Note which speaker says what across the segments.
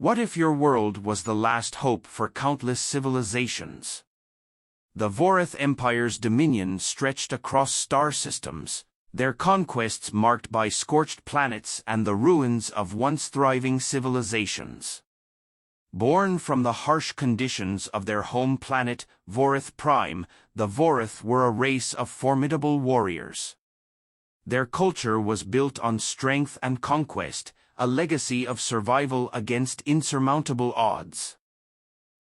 Speaker 1: What if your world was the last hope for countless civilizations? The Vorath Empire's dominion stretched across star systems, their conquests marked by scorched planets and the ruins of once thriving civilizations. Born from the harsh conditions of their home planet, Vorath Prime, the Vorath were a race of formidable warriors. Their culture was built on strength and conquest, a legacy of survival against insurmountable odds.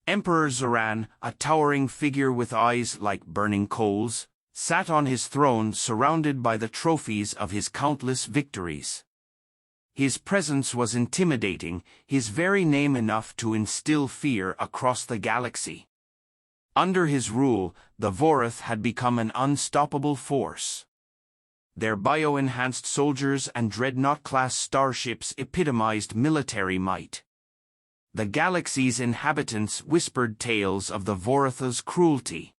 Speaker 1: Emperor Zoran, a towering figure with eyes like burning coals, sat on his throne surrounded by the trophies of his countless victories. His presence was intimidating, his very name enough to instill fear across the galaxy. Under his rule, the Vorath had become an unstoppable force. Their bio-enhanced soldiers and dreadnought-class starships epitomized military might. The galaxy's inhabitants whispered tales of the Vorath's cruelty.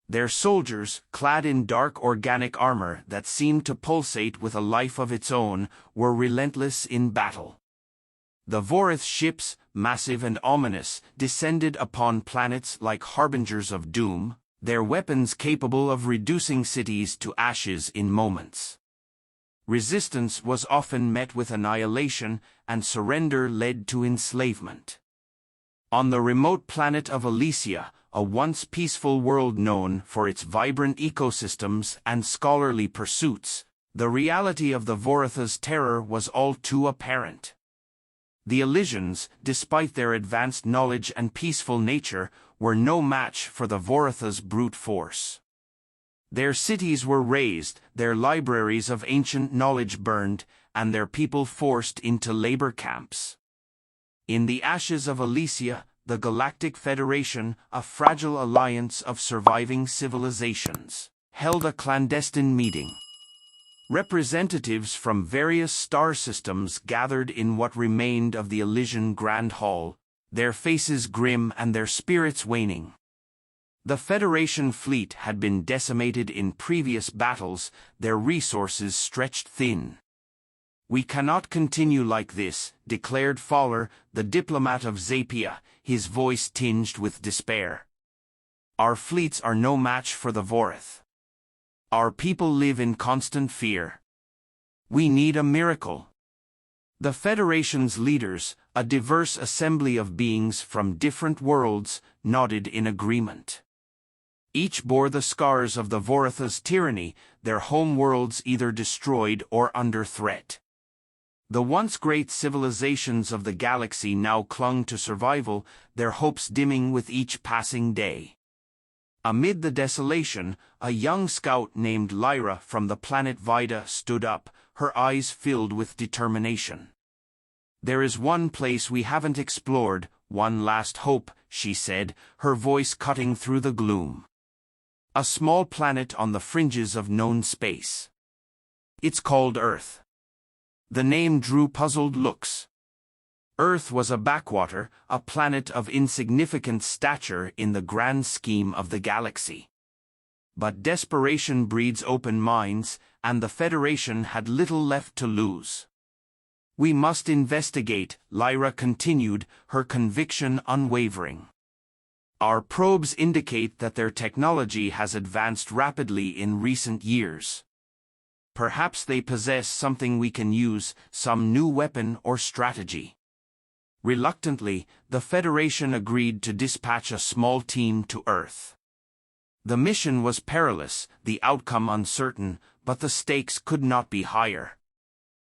Speaker 1: Their soldiers, clad in dark organic armor that seemed to pulsate with a life of its own, were relentless in battle. The Vorath ships, massive and ominous, descended upon planets like harbingers of doom, their weapons capable of reducing cities to ashes in moments. Resistance was often met with annihilation, and surrender led to enslavement. On the remote planet of Elysia, a once peaceful world known for its vibrant ecosystems and scholarly pursuits, the reality of the Vorath's terror was all too apparent. The Elysians, despite their advanced knowledge and peaceful nature, were no match for the Vorath's brute force. Their cities were razed, their libraries of ancient knowledge burned, and their people forced into labor camps. In the ashes of Elysia, the Galactic Federation, a fragile alliance of surviving civilizations, held a clandestine meeting. Representatives from various star systems gathered in what remained of the Elysian Grand Hall, their faces grim and their spirits waning. The Federation fleet had been decimated in previous battles, their resources stretched thin. "We cannot continue like this," declared Fowler, the diplomat of Zapia, his voice tinged with despair. "Our fleets are no match for the Vorath. Our people live in constant fear. We need a miracle." The Federation's leaders, a diverse assembly of beings from different worlds, nodded in agreement. Each bore the scars of the Vorath's tyranny, their home worlds either destroyed or under threat. The once great civilizations of the galaxy now clung to survival, their hopes dimming with each passing day. Amid the desolation, a young scout named Lyra from the planet Vida stood up, her eyes filled with determination. "There is one place we haven't explored, one last hope," she said, her voice cutting through the gloom. "A small planet on the fringes of known space. It's called Earth." The name drew puzzled looks. Earth was a backwater, a planet of insignificant stature in the grand scheme of the galaxy. But desperation breeds open minds, and the Federation had little left to lose. "We must investigate," Lyra continued, her conviction unwavering. "Our probes indicate that their technology has advanced rapidly in recent years. Perhaps they possess something we can use, some new weapon or strategy." Reluctantly, the Federation agreed to dispatch a small team to Earth. The mission was perilous, the outcome uncertain, but the stakes could not be higher.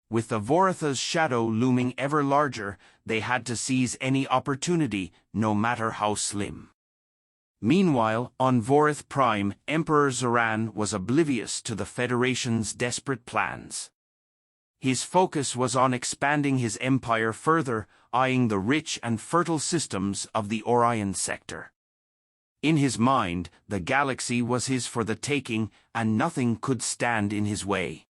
Speaker 1: With the Vorath's shadow looming ever larger, they had to seize any opportunity, no matter how slim. Meanwhile, on Vorath Prime, Emperor Zoran was oblivious to the Federation's desperate plans. His focus was on expanding his empire further, eyeing the rich and fertile systems of the Orion sector. In his mind, the galaxy was his for the taking, and nothing could stand in his way.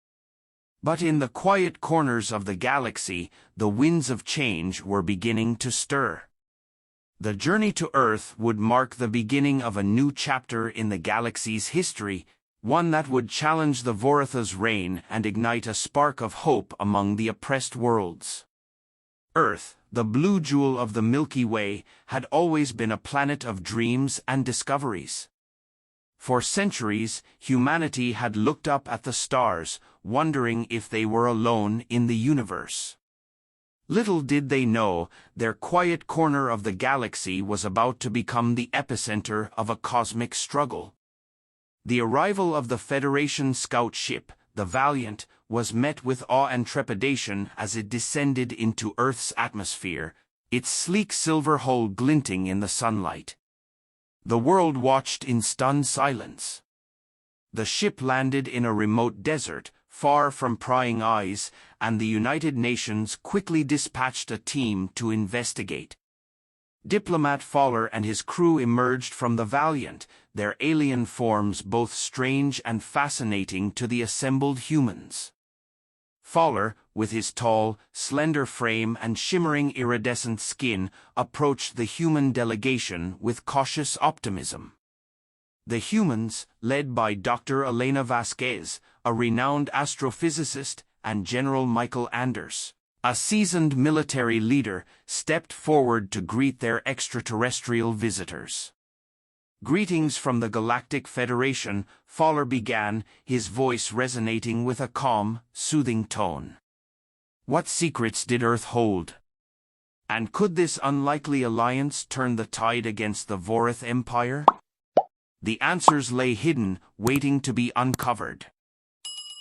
Speaker 1: But in the quiet corners of the galaxy, the winds of change were beginning to stir. The journey to Earth would mark the beginning of a new chapter in the galaxy's history, one that would challenge the Vorath's reign and ignite a spark of hope among the oppressed worlds. Earth, the blue jewel of the Milky Way, had always been a planet of dreams and discoveries. For centuries, humanity had looked up at the stars, wondering if they were alone in the universe. Little did they know, their quiet corner of the galaxy was about to become the epicenter of a cosmic struggle. The arrival of the Federation scout ship, the Valiant, was met with awe and trepidation as it descended into Earth's atmosphere, its sleek silver hull glinting in the sunlight. The world watched in stunned silence. The ship landed in a remote desert, far from prying eyes, and the United Nations quickly dispatched a team to investigate. Diplomat Fowler and his crew emerged from the Valiant, their alien forms both strange and fascinating to the assembled humans. Fowler, with his tall, slender frame and shimmering iridescent skin, approached the human delegation with cautious optimism. The humans, led by Dr. Elena Vasquez, a renowned astrophysicist, and General Michael Anders, a seasoned military leader, stepped forward to greet their extraterrestrial visitors. "Greetings from the Galactic Federation," Fowler began, his voice resonating with a calm, soothing tone. "What secrets did Earth hold? And could this unlikely alliance turn the tide against the Vorath Empire?" The answers lay hidden, waiting to be uncovered.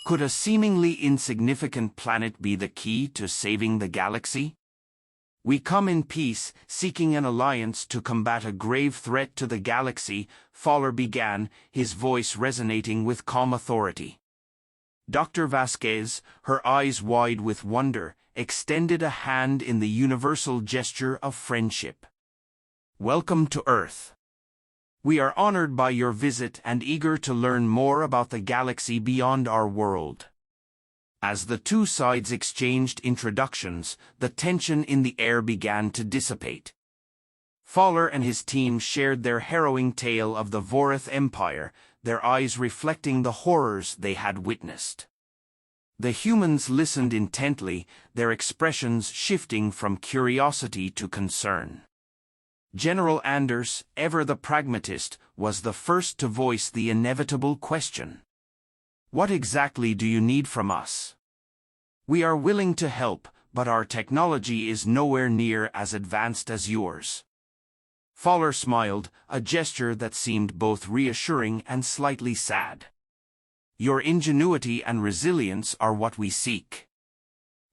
Speaker 1: Could a seemingly insignificant planet be the key to saving the galaxy? "We come in peace, seeking an alliance to combat a grave threat to the galaxy," Fowler began, his voice resonating with calm authority. Dr. Vasquez, her eyes wide with wonder, extended a hand in the universal gesture of friendship. "Welcome to Earth. We are honored by your visit and eager to learn more about the galaxy beyond our world." As the two sides exchanged introductions, the tension in the air began to dissipate. Fowler and his team shared their harrowing tale of the Vorath Empire, their eyes reflecting the horrors they had witnessed. The humans listened intently, their expressions shifting from curiosity to concern. General Anders, ever the pragmatist, was the first to voice the inevitable question. "What exactly do you need from us? We are willing to help, but our technology is nowhere near as advanced as yours." Fowler smiled, a gesture that seemed both reassuring and slightly sad. "Your ingenuity and resilience are what we seek.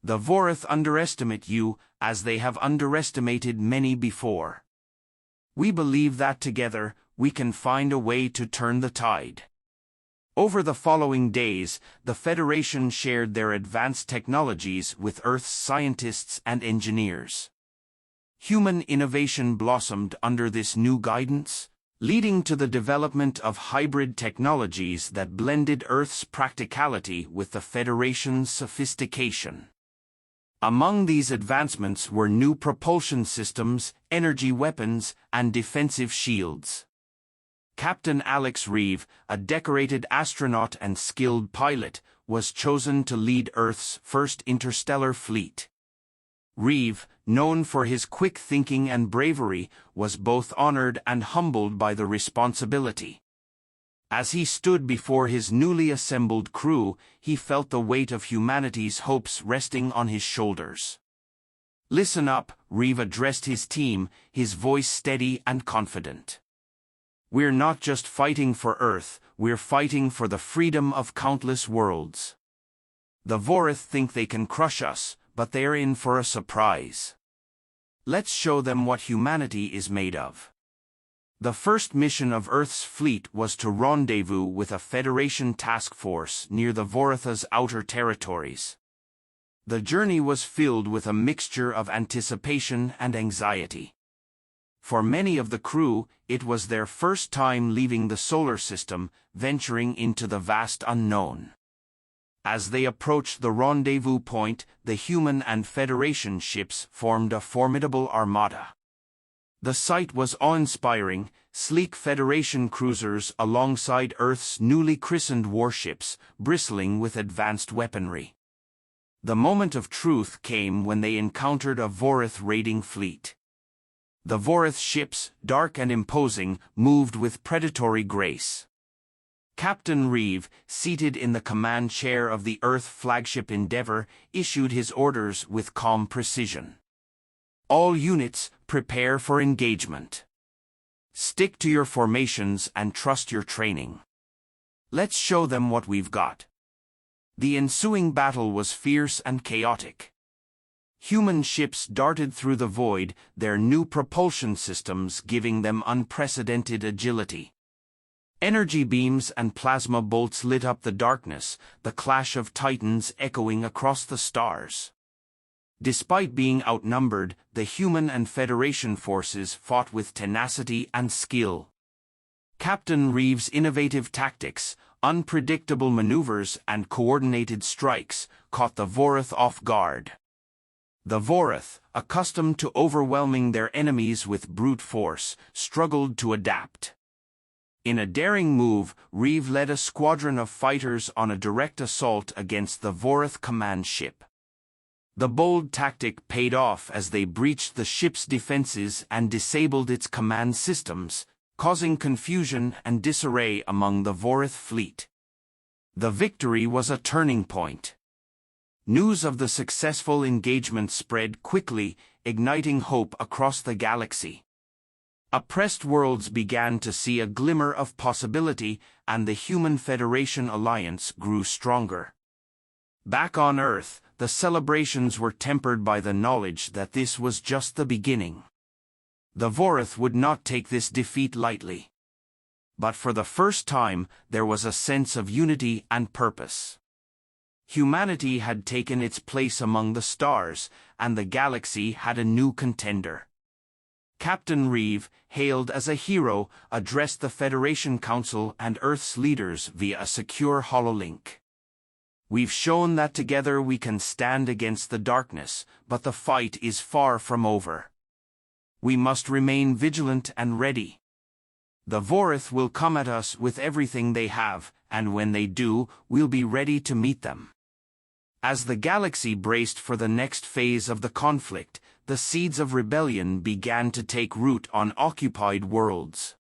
Speaker 1: The Vorath underestimate you, as they have underestimated many before. We believe that together, we can find a way to turn the tide." Over the following days, the Federation shared their advanced technologies with Earth's scientists and engineers. Human innovation blossomed under this new guidance, leading to the development of hybrid technologies that blended Earth's practicality with the Federation's sophistication. Among these advancements were new propulsion systems, energy weapons, and defensive shields. Captain Alex Reeve, a decorated astronaut and skilled pilot, was chosen to lead Earth's first interstellar fleet. Reeve, known for his quick thinking and bravery, was both honored and humbled by the responsibility. As he stood before his newly assembled crew, he felt the weight of humanity's hopes resting on his shoulders. "Listen up," Reeve addressed his team, his voice steady and confident. "We're not just fighting for Earth, we're fighting for the freedom of countless worlds. The Vorath think they can crush us, but they're in for a surprise. Let's show them what humanity is made of." The first mission of Earth's fleet was to rendezvous with a Federation task force near the Voratha's outer territories. The journey was filled with a mixture of anticipation and anxiety. For many of the crew, it was their first time leaving the solar system, venturing into the vast unknown. As they approached the rendezvous point, the human and Federation ships formed a formidable armada. The sight was awe-inspiring, sleek Federation cruisers alongside Earth's newly christened warships, bristling with advanced weaponry. The moment of truth came when they encountered a Vorath raiding fleet. The Vorath ships, dark and imposing, moved with predatory grace. Captain Reeve, seated in the command chair of the Earth flagship Endeavour, issued his orders with calm precision. All units, prepare for engagement. Stick to your formations and trust your training. Let's show them what we've got. The ensuing battle was fierce and chaotic. Human ships darted through the void, their new propulsion systems giving them unprecedented agility. Energy beams and plasma bolts lit up the darkness, the clash of titans echoing across the stars. Despite being outnumbered, the human and Federation forces fought with tenacity and skill. Captain Reeve's innovative tactics, unpredictable maneuvers and coordinated strikes caught the Vorath off guard. The Vorath, accustomed to overwhelming their enemies with brute force, struggled to adapt. In a daring move, Reeve led a squadron of fighters on a direct assault against the Vorath command ship. The bold tactic paid off as they breached the ship's defenses and disabled its command systems, causing confusion and disarray among the Vorath fleet. The victory was a turning point. News of the successful engagement spread quickly, igniting hope across the galaxy. Oppressed worlds began to see a glimmer of possibility, and the Human Federation alliance grew stronger. Back on Earth, the celebrations were tempered by the knowledge that this was just the beginning. The Vorath would not take this defeat lightly. But for the first time, there was a sense of unity and purpose. Humanity had taken its place among the stars, and the galaxy had a new contender. Captain Reeve, hailed as a hero, addressed the Federation Council and Earth's leaders via a secure hololink. We've shown that together we can stand against the darkness, but the fight is far from over. We must remain vigilant and ready. The Vorath will come at us with everything they have, and when they do, we'll be ready to meet them. As the galaxy braced for the next phase of the conflict, the seeds of rebellion began to take root on occupied worlds.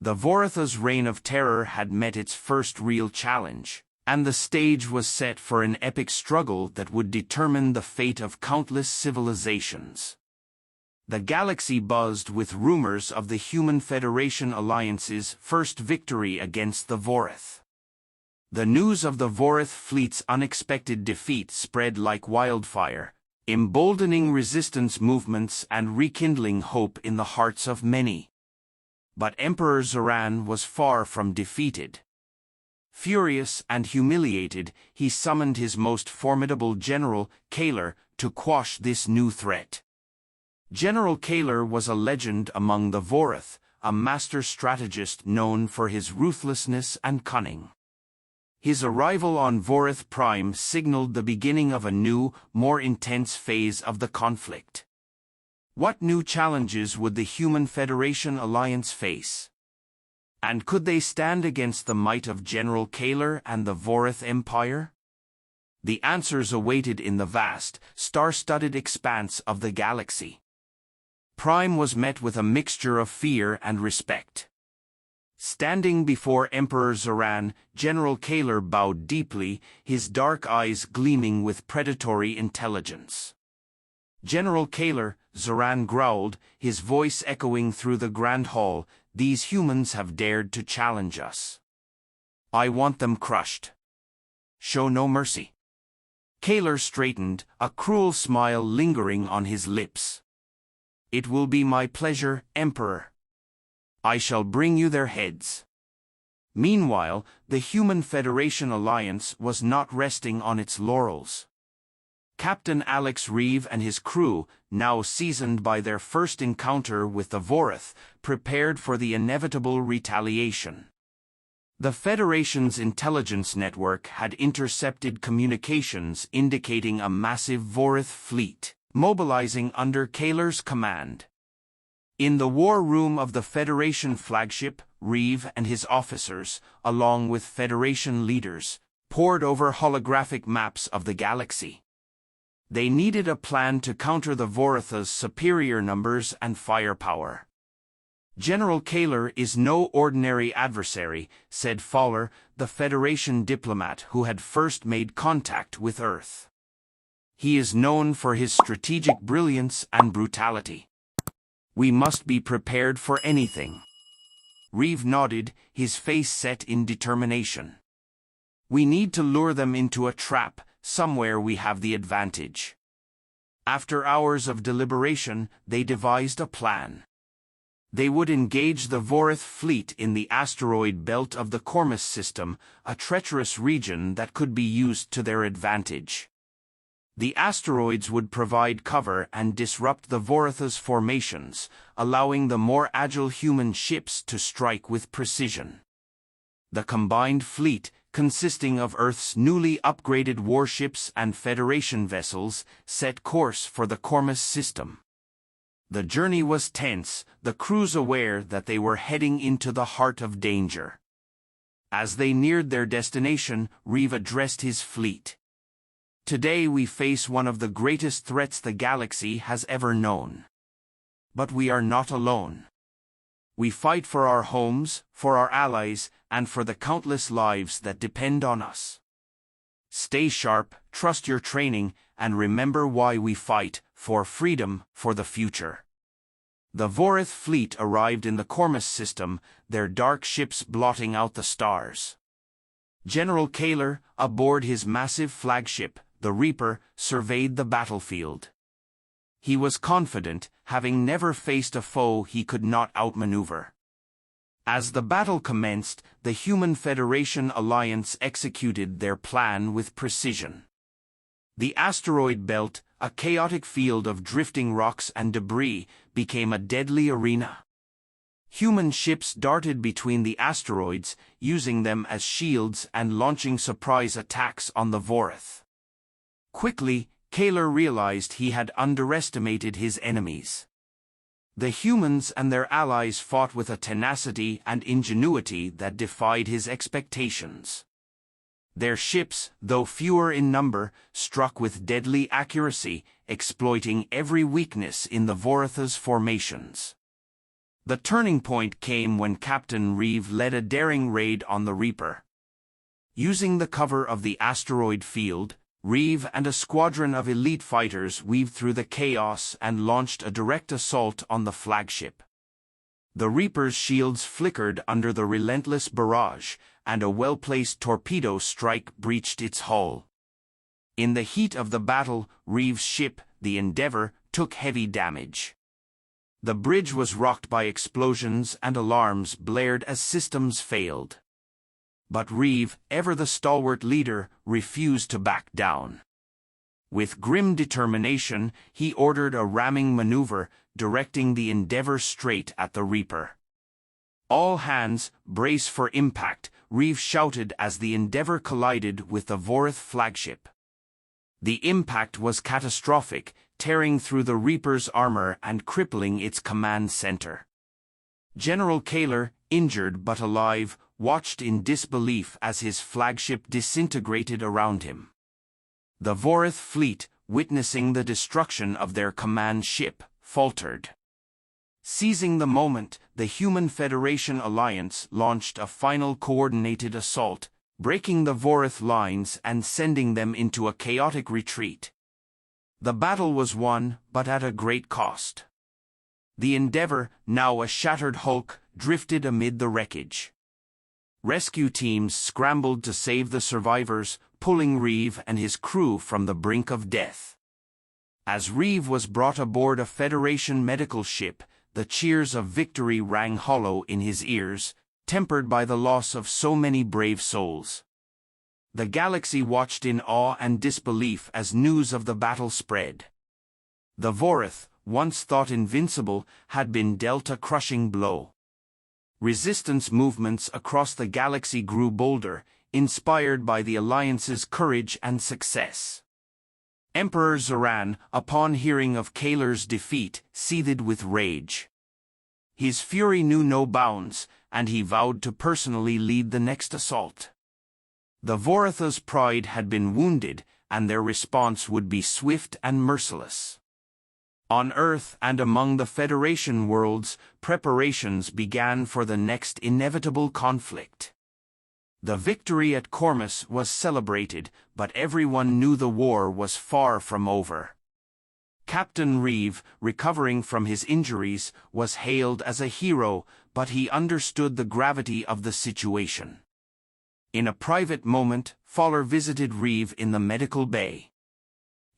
Speaker 1: The Vorath's reign of terror had met its first real challenge, and the stage was set for an epic struggle that would determine the fate of countless civilizations. The galaxy buzzed with rumors of the Human Federation Alliance's first victory against the Vorath. The news of the Vorath fleet's unexpected defeat spread like wildfire, emboldening resistance movements and rekindling hope in the hearts of many. But Emperor Zoran was far from defeated. Furious and humiliated, he summoned his most formidable general, Kaler, to quash this new threat. General Kaler was a legend among the Vorath, a master strategist known for his ruthlessness and cunning. His arrival on Vorath Prime signaled the beginning of a new, more intense phase of the conflict. What new challenges would the Human Federation alliance face? And could they stand against the might of General Kaler and the Vorath Empire? The answers awaited in the vast, star-studded expanse of the galaxy. Prime was met with a mixture of fear and respect. Standing before Emperor Zoran, General Kaler bowed deeply, his dark eyes gleaming with predatory intelligence. General Kaler, Zoran growled, his voice echoing through the grand hall, "These humans have dared to challenge us. I want them crushed. Show no mercy." Kaler straightened, a cruel smile lingering on his lips. "It will be my pleasure, Emperor. I shall bring you their heads." Meanwhile, the Human Federation alliance was not resting on its laurels. Captain Alex Reeve and his crew, now seasoned by their first encounter with the Vorath, prepared for the inevitable retaliation. The Federation's intelligence network had intercepted communications indicating a massive Vorath fleet, mobilizing under Kaler's command. In the war room of the Federation flagship, Reeve and his officers, along with Federation leaders, pored over holographic maps of the galaxy. They needed a plan to counter the Vorath's superior numbers and firepower. "General Kaler is no ordinary adversary," said Fowler, the Federation diplomat who had first made contact with Earth. "He is known for his strategic brilliance and brutality. We must be prepared for anything." Reeve nodded, his face set in determination. "We need to lure them into a trap. Somewhere we have the advantage." After hours of deliberation, they devised a plan. They would engage the Vorath fleet in the asteroid belt of the Cormus system, a treacherous region that could be used to their advantage. The asteroids would provide cover and disrupt the Vorath's formations, allowing the more agile human ships to strike with precision. The combined fleet, consisting of Earth's newly upgraded warships and Federation vessels, set course for the Cormus system. The journey was tense, the crews aware that they were heading into the heart of danger. As they neared their destination, Reeve addressed his fleet. "Today we face one of the greatest threats the galaxy has ever known. But we are not alone. We fight for our homes, for our allies, and for the countless lives that depend on us. Stay sharp, trust your training, and remember why we fight: for freedom, for the future." The Vorath fleet arrived in the Cormus system, their dark ships blotting out the stars. General Kaler, aboard his massive flagship, the Reaper, surveyed the battlefield. He was confident, having never faced a foe he could not outmaneuver. As the battle commenced, the Human Federation alliance executed their plan with precision. The asteroid belt, a chaotic field of drifting rocks and debris, became a deadly arena. Human ships darted between the asteroids, using them as shields and launching surprise attacks on the Vorath. Quickly, Kaler realized he had underestimated his enemies. The humans and their allies fought with a tenacity and ingenuity that defied his expectations. Their ships, though fewer in number, struck with deadly accuracy, exploiting every weakness in the Vorath's formations. The turning point came when Captain Reeve led a daring raid on the Reaper. Using the cover of the asteroid field, Reeve and a squadron of elite fighters weaved through the chaos and launched a direct assault on the flagship. The Reaper's shields flickered under the relentless barrage, and a well-placed torpedo strike breached its hull. In the heat of the battle, Reeve's ship, the Endeavour, took heavy damage. The bridge was rocked by explosions and alarms blared as systems failed. But Reeve, ever the stalwart leader, refused to back down. With grim determination, he ordered a ramming maneuver, directing the Endeavour straight at the Reaper. "All hands, brace for impact," Reeve shouted as the Endeavour collided with the Vorath flagship. The impact was catastrophic, tearing through the Reaper's armor and crippling its command center. General Kaler, injured but alive, watched in disbelief as his flagship disintegrated around him. The Vorath fleet, witnessing the destruction of their command ship, faltered. Seizing the moment, the Human Federation alliance launched a final coordinated assault, breaking the Vorath lines and sending them into a chaotic retreat. The battle was won, but at a great cost. The Endeavour, now a shattered hulk, drifted amid the wreckage. Rescue teams scrambled to save the survivors, pulling Reeve and his crew from the brink of death. As Reeve was brought aboard a Federation medical ship, the cheers of victory rang hollow in his ears, tempered by the loss of so many brave souls. The galaxy watched in awe and disbelief as news of the battle spread. The Vorath, once thought invincible, had been dealt a crushing blow. Resistance movements across the galaxy grew bolder, inspired by the Alliance's courage and success. Emperor Zoran, upon hearing of Kaler's defeat, seethed with rage. His fury knew no bounds, and he vowed to personally lead the next assault. The Vorath's pride had been wounded, and their response would be swift and merciless. On Earth and among the Federation worlds, preparations began for the next inevitable conflict. The victory at Cormus was celebrated, but everyone knew the war was far from over. Captain Reeve, recovering from his injuries, was hailed as a hero, but he understood the gravity of the situation. In a private moment, Fowler visited Reeve in the medical bay.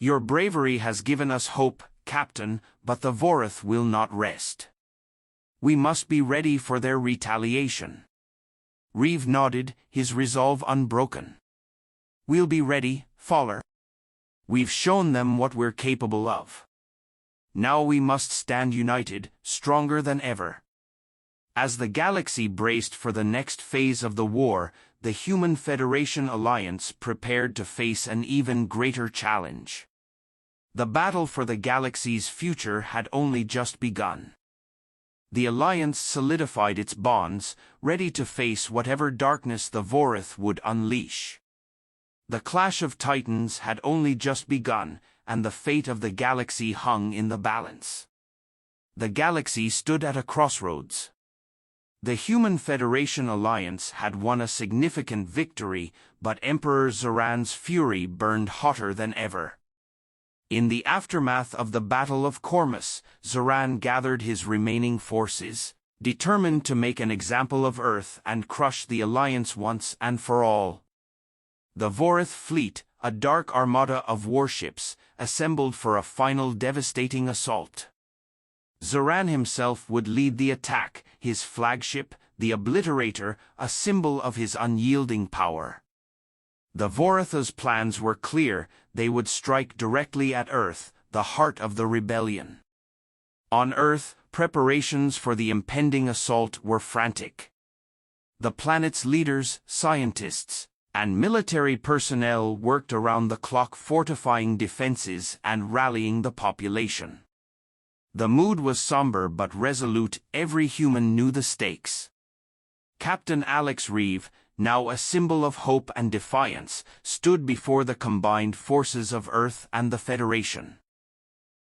Speaker 1: "Your bravery has given us hope, Captain, but the Vorath will not rest. We must be ready for their retaliation." Reeve nodded, his resolve unbroken. "We'll be ready, Fowler. We've shown them what we're capable of. Now we must stand united, stronger than ever." As the galaxy braced for the next phase of the war, the Human Federation alliance prepared to face an even greater challenge. The battle for the galaxy's future had only just begun. The alliance solidified its bonds, ready to face whatever darkness the Vorath would unleash. The clash of titans had only just begun, and the fate of the galaxy hung in the balance. The galaxy stood at a crossroads. The Human Federation alliance had won a significant victory, but Emperor Zoran's fury burned hotter than ever. In the aftermath of the Battle of Cormus, Zoran gathered his remaining forces, determined to make an example of Earth and crush the alliance once and for all. The Vorath fleet, a dark armada of warships, assembled for a final devastating assault. Zoran himself would lead the attack, his flagship, the Obliterator, a symbol of his unyielding power. The Vorath's plans were clear: they would strike directly at Earth, the heart of the rebellion. On Earth, preparations for the impending assault were frantic. The planet's leaders, scientists, and military personnel worked around the clock, fortifying defenses and rallying the population. The mood was somber but resolute. Every human knew the stakes. Captain Alex Reeve, now a symbol of hope and defiance, stood before the combined forces of Earth and the Federation.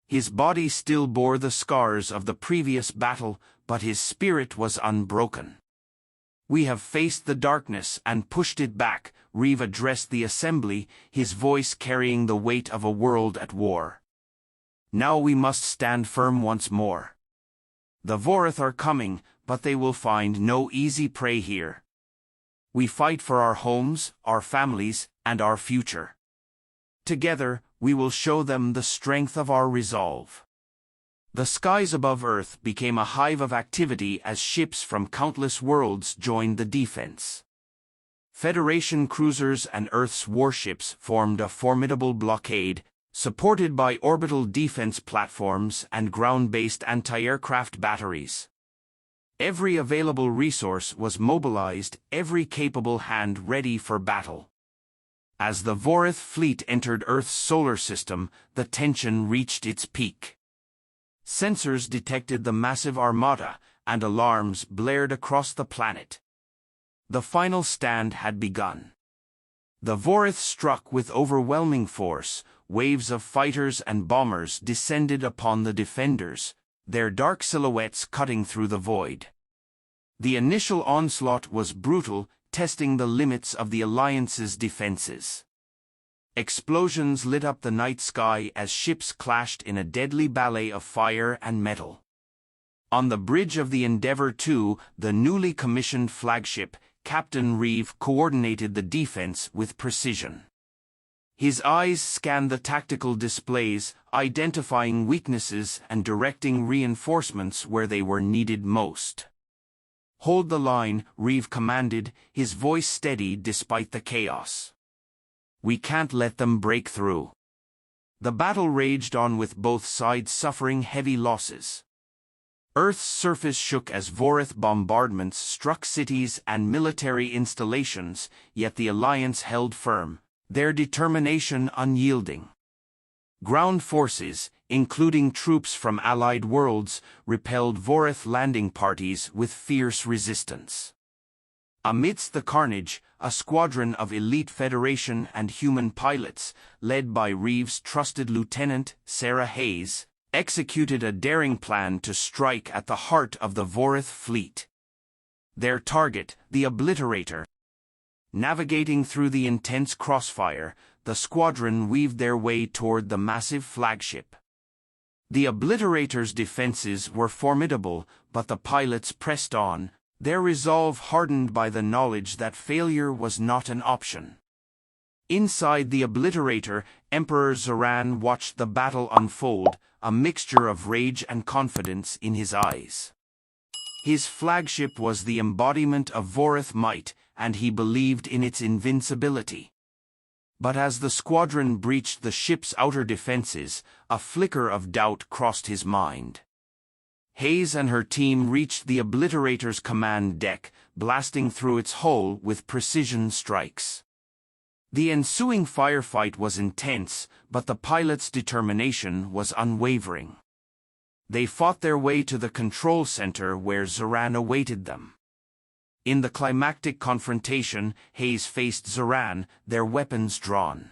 Speaker 1: His body still bore the scars of the previous battle, but his spirit was unbroken. "We have faced the darkness and pushed it back," Reeve addressed the assembly, his voice carrying the weight of a world at war. "Now we must stand firm once more. The Vorath are coming, but they will find no easy prey here. We fight for our homes, our families, and our future. Together, we will show them the strength of our resolve." The skies above Earth became a hive of activity as ships from countless worlds joined the defense. Federation cruisers and Earth's warships formed a formidable blockade, supported by orbital defense platforms and ground-based anti-aircraft batteries. Every available resource was mobilized, every capable hand ready for battle. As the Vorath fleet entered Earth's solar system, the tension reached its peak. Sensors detected the massive armada, and alarms blared across the planet. The final stand had begun. The Vorath struck with overwhelming force. Waves of fighters and bombers descended upon the defenders, their dark silhouettes cutting through the void. The initial onslaught was brutal, testing the limits of the Alliance's defenses. Explosions lit up the night sky as ships clashed in a deadly ballet of fire and metal. On the bridge of the Endeavour II, the newly commissioned flagship, Captain Reeve coordinated the defense with precision. His eyes scanned the tactical displays, identifying weaknesses and directing reinforcements where they were needed most. "Hold the line," Reeve commanded, his voice steady despite the chaos. "We can't let them break through." The battle raged on with both sides suffering heavy losses. Earth's surface shook as Vorath bombardments struck cities and military installations, yet the Alliance held firm, their determination unyielding. Ground forces, including troops from allied worlds, repelled Vorath landing parties with fierce resistance. Amidst the carnage, a squadron of elite Federation and human pilots, led by Reeves' trusted lieutenant, Sarah Hayes, executed a daring plan to strike at the heart of the Vorath fleet. Their target, the Obliterator. Navigating through the intense crossfire, the squadron weaved their way toward the massive flagship. The Obliterator's defenses were formidable, but the pilots pressed on, their resolve hardened by the knowledge that failure was not an option. Inside the Obliterator, Emperor Zoran watched the battle unfold, a mixture of rage and confidence in his eyes. His flagship was the embodiment of Vorath might, and he believed in its invincibility. But as the squadron breached the ship's outer defenses, a flicker of doubt crossed his mind. Hayes and her team reached the Obliterator's command deck, blasting through its hull with precision strikes. The ensuing firefight was intense, but the pilots' determination was unwavering. They fought their way to the control center where Zoran awaited them. In the climactic confrontation, Hayes faced Zoran, their weapons drawn.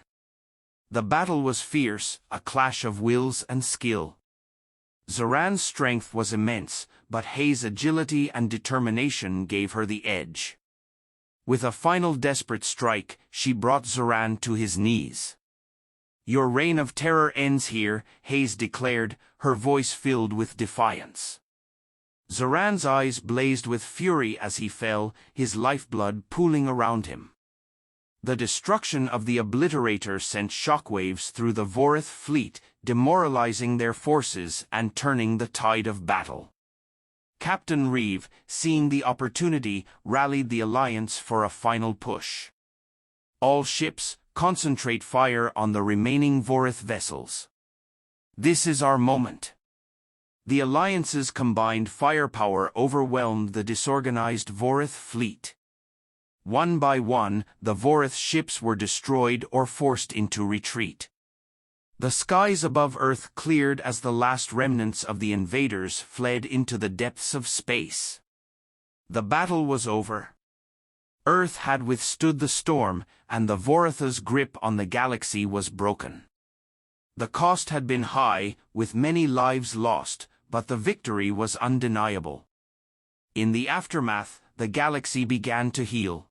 Speaker 1: The battle was fierce, a clash of wills and skill. Zoran's strength was immense, but Hayes' agility and determination gave her the edge. With a final desperate strike, she brought Zoran to his knees. "Your reign of terror ends here," Hayes declared, her voice filled with defiance. Zoran's eyes blazed with fury as he fell, his lifeblood pooling around him. The destruction of the Obliterator sent shockwaves through the Vorath fleet, demoralizing their forces and turning the tide of battle. Captain Reeve, seeing the opportunity, rallied the Alliance for a final push. "All ships, concentrate fire on the remaining Vorath vessels. This is our moment." The Alliance's combined firepower overwhelmed the disorganized Vorath fleet. One by one, the Vorath ships were destroyed or forced into retreat. The skies above Earth cleared as the last remnants of the invaders fled into the depths of space. The battle was over. Earth had withstood the storm, and the Voratha's grip on the galaxy was broken. The cost had been high, with many lives lost, but the victory was undeniable. In the aftermath, the galaxy began to heal.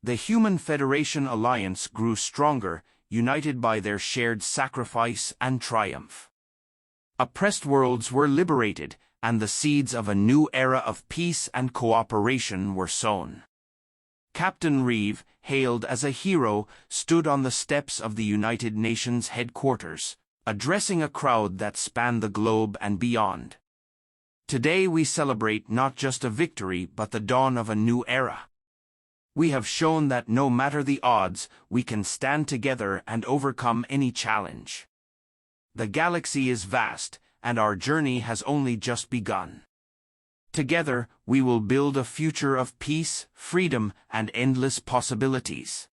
Speaker 1: The Human Federation Alliance grew stronger, united by their shared sacrifice and triumph. Oppressed worlds were liberated, and the seeds of a new era of peace and cooperation were sown. Captain Reeve, hailed as a hero, stood on the steps of the United Nations headquarters, addressing a crowd that spanned the globe and beyond. "Today we celebrate not just a victory but the dawn of a new era. We have shown that no matter the odds, we can stand together and overcome any challenge. The galaxy is vast, and our journey has only just begun. Together, we will build a future of peace, freedom, and endless possibilities."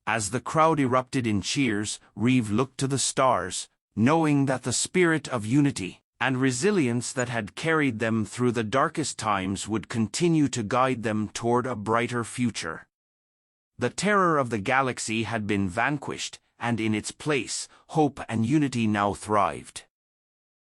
Speaker 1: As the crowd erupted in cheers, Reeve looked to the stars, knowing that the spirit of unity and resilience that had carried them through the darkest times would continue to guide them toward a brighter future. The terror of the galaxy had been vanquished, and in its place, hope and unity now thrived.